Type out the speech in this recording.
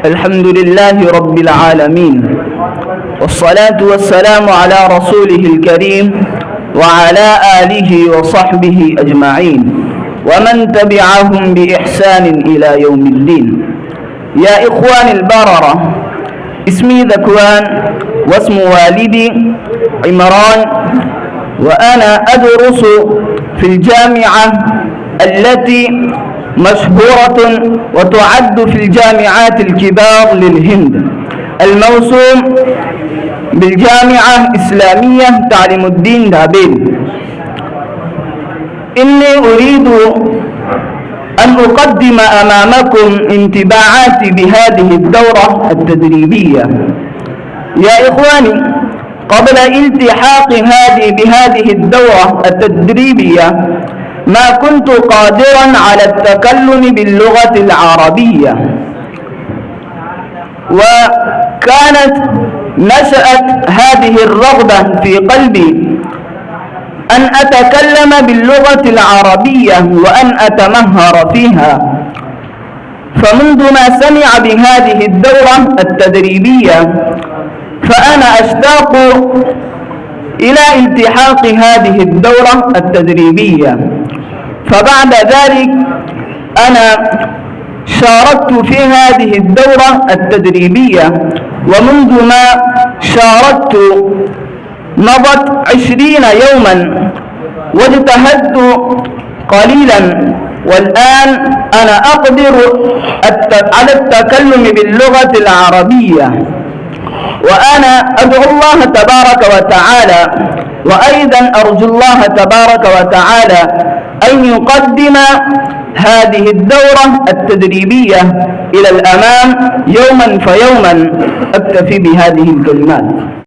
الحمد لله رب العالمين، والصلاة والسلام على رسوله الكريم وعلى آله وصحبه أجمعين ومن تبعهم بإحسان إلى يوم الدين. يا إخواني البررة، اسمي ذكوان واسم والدي عمران، وأنا أدرس في الجامعة التي مشهورة وتعد في الجامعات الكبار للهند، الموسوم بالجامعة الإسلامية تعليم الدين دابيل. إني أريد أن أقدم أمامكم انطباعاتي بهذه الدورة التدريبية. يا إخواني، قبل التحاق بهذه الدورة التدريبية ما كنت قادرا على التكلم باللغة العربية، وكانت نشأت هذه الرغبة في قلبي أن أتكلم باللغة العربية وأن أتمهر فيها. فمنذ ما سمع بهذه الدورة التدريبية فأنا أشتاق إلى التحاق هذه الدورة التدريبية. فبعد ذلك أنا شاركت في هذه الدورة التدريبية، ومنذ ما شاركت مضت 20 يوما واجتهدت قليلا، والآن أنا أقدر على التكلم باللغة العربية. وأنا أدعو الله تبارك وتعالى، وأيضا أرجو الله تبارك وتعالى أن يقدم هذه الدورة التدريبية إلى الأمام يوما فيوما. أكتفي بهذه الكلمات.